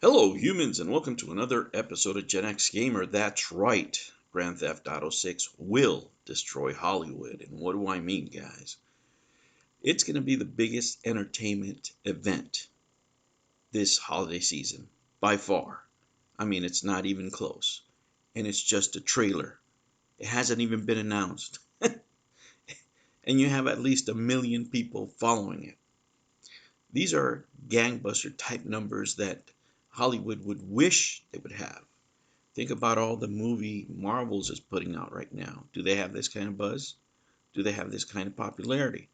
Hello, humans, and welcome to another episode of Gen X Gamer. That's right, Grand Theft Auto 6 will destroy Hollywood. And what do I mean, guys? It's going to be the biggest entertainment event this holiday season, by far. I mean, it's not even close. And it's just a trailer, it hasn't even been announced. And you have at least 1 million people following it. These are gangbuster type numbers that Hollywood would wish they would have. Think about all the movie Marvels is putting out right now. Do they have this kind of buzz? Do they have this kind of popularity?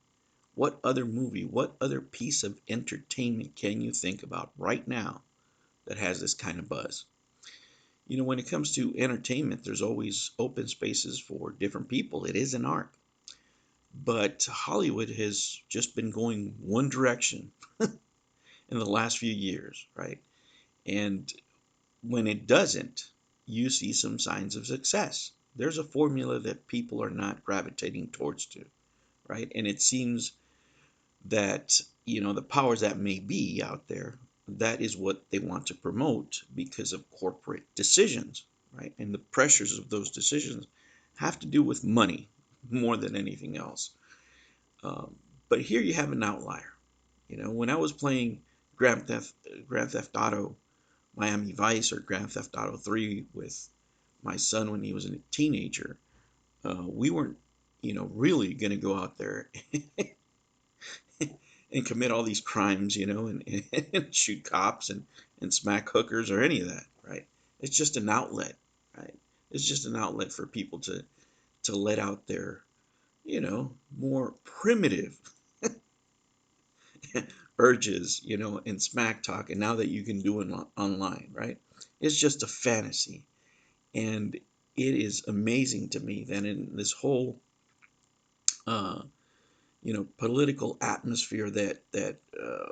What other movie, what other piece of entertainment can you think about right now that has this kind of buzz? You know, when it comes to entertainment, there's always open spaces for different people. It is an art. But Hollywood has just been going one direction in the last few years, right? And when it doesn't, you see some signs of success. There's a formula that people are not gravitating towards to, right? And it seems that, the powers that may be out there, that is what they want to promote because of corporate decisions, right? And the pressures of those decisions have to do with money more than anything else. Um, but here you have an outlier. When I was playing Grand Theft, Grand Theft Auto Miami Vice or Grand Theft Auto 3 with my son when he was a teenager, we weren't, really going to go out there and commit all these crimes, and shoot cops and smack hookers or any of that, right? It's just an outlet, right? It's just an outlet for people to let out their, more primitive urges, and smack talk. And now that you can do it online, right? It's just a fantasy. And it is amazing to me that in this whole uh, political atmosphere that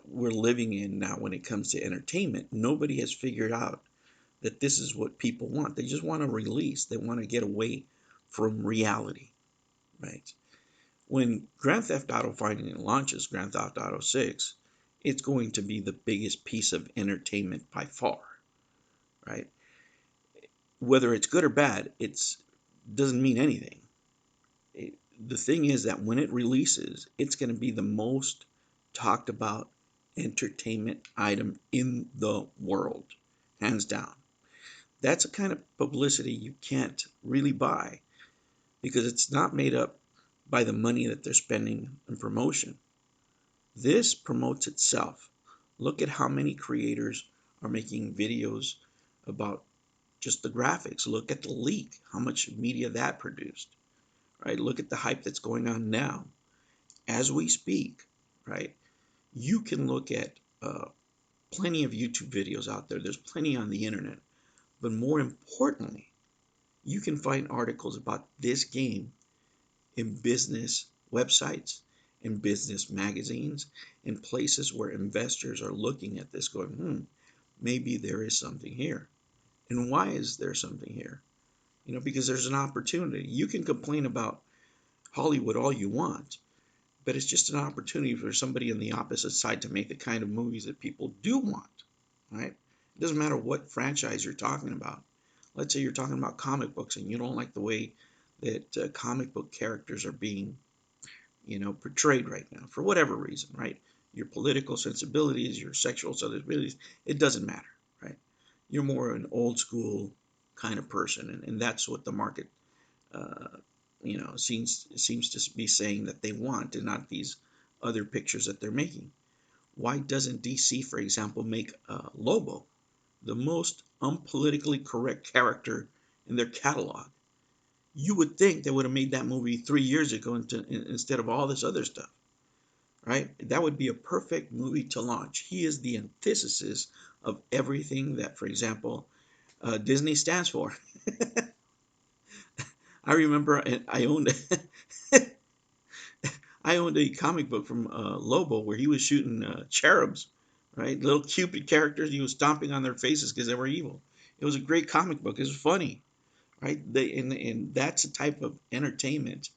we're living in now when it comes to entertainment, nobody has figured out that this is what people want. They just want to release. They want to get away from reality, right? When Grand Theft Auto finally launches, Grand Theft Auto 6, it's going to be the biggest piece of entertainment by far, right? Whether it's good or bad, it's doesn't mean anything. The thing is that when it releases, it's going to be the most talked about entertainment item in the world, hands down. That's a kind of publicity you can't really buy because it's not made up by the money that they're spending in promotion. This promotes itself. Look at how many creators are making videos about just the graphics. Look at the leak, how much media that produced, right? Look at the hype that's going on now. As we speak, right? You can look at plenty of YouTube videos out there. There's plenty on the internet. But more importantly, you can find articles about this game in business websites, in business magazines, in places where investors are looking at this going, maybe there is something here. And why is there something here? Because there's an opportunity. You can complain about Hollywood all you want, but it's just an opportunity for somebody on the opposite side to make the kind of movies that people do want, right? It doesn't matter what franchise you're talking about. Let's say you're talking about comic books and you don't like the way that comic book characters are being, portrayed right now for whatever reason, right? Your political sensibilities, your sexual sensibilities, it doesn't matter, right? You're more an old school kind of person, and that's what the market uh, seems to be saying that they want, and not these other pictures that they're making. Why doesn't DC, for example, make Lobo the most unpolitically correct character in their catalog? You would think they would have made that movie 3 years ago instead of all this other stuff, right? That would be a perfect movie to launch. He is the antithesis of everything that, for example, Disney stands for. I remember I owned I owned a comic book from Lobo where he was shooting cherubs, right? Little Cupid characters. He was stomping on their faces because they were evil. It was a great comic book. It was funny, right? And that's a type of entertainment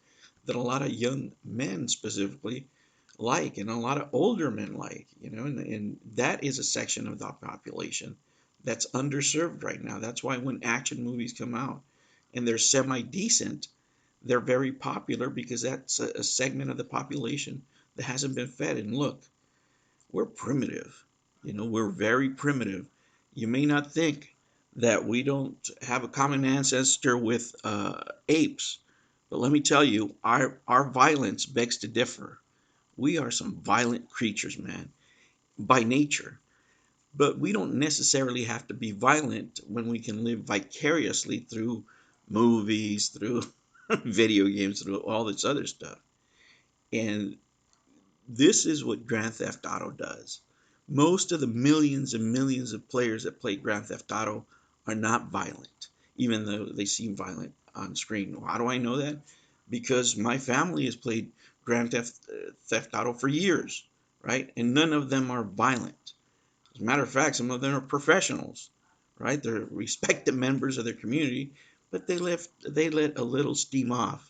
that a lot of young men specifically like, and a lot of older men like, and that is a section of the population that's underserved right now. That's why when action movies come out and they're semi decent, they're very popular because that's a segment of the population that hasn't been fed. And look, we're primitive. We're very primitive. You may not think that we don't have a common ancestor with apes, but let me tell you, our violence begs to differ. We are some violent creatures, man, by nature. But we don't necessarily have to be violent when we can live vicariously through movies, through video games, through all this other stuff. And this is what Grand Theft Auto does. Most of the millions and millions of players that play Grand Theft Auto are not violent, even though they seem violent on screen. How do I know that? Because my family has played Grand Theft Auto for years, right? And none of them are violent. As a matter of fact, some of them are professionals, right? They're respected members of their community, but they let a little steam off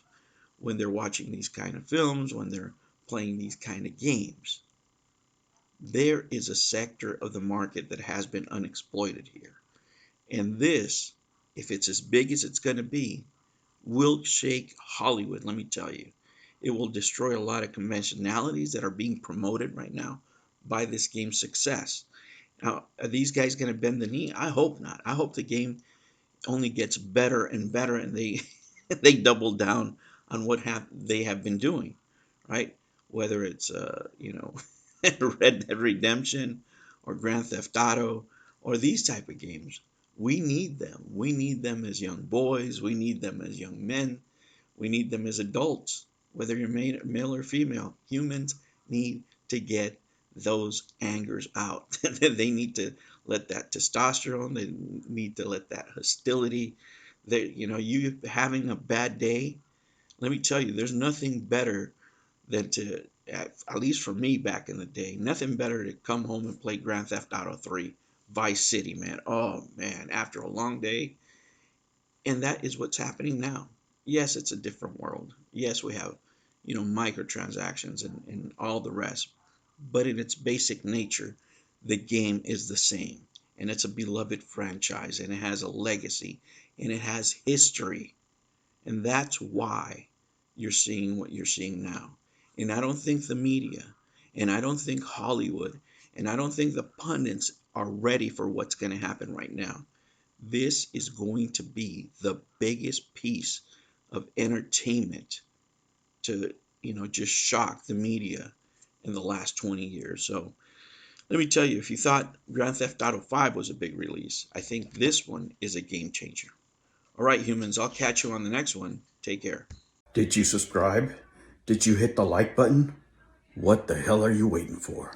when they're watching these kind of films, when they're playing these kind of games. There is a sector of the market that has been unexploited here. And this, if it's as big as it's going to be, will shake Hollywood, let me tell you. It will destroy a lot of conventionalities that are being promoted right now by this game's success. Now, are these guys going to bend the knee? I hope not. I hope the game only gets better and better, and they they double down on what they have been doing, right? Whether it's Red Dead Redemption or Grand Theft Auto or these type of games. We need them. We need them as young boys. We need them as young men. We need them as adults. Whether you're male or female, humans need to get those angers out. They need to let that testosterone, they need to let that hostility, you having a bad day, let me tell you, there's nothing better than at least for me back in the day, nothing better to come home and play Grand Theft Auto 3 Vice City, man. Oh man, after a long day. And that is what's happening now. Yes, it's a different world. Yes, we have, microtransactions and all the rest. But in its basic nature, the game is the same. And it's a beloved franchise, and it has a legacy, and it has history. And that's why you're seeing what you're seeing now. And I don't think the media, and I don't think Hollywood, and I don't think the pundits are ready for what's going to happen right now. This is going to be the biggest piece of entertainment to, just shock the media in the last 20 years. So let me tell you, if you thought Grand Theft Auto 5 was a big release, I think this one is a game changer. All right, humans, I'll catch you on the next one. Take care. Did you subscribe? Did you hit the like button? What the hell are you waiting for?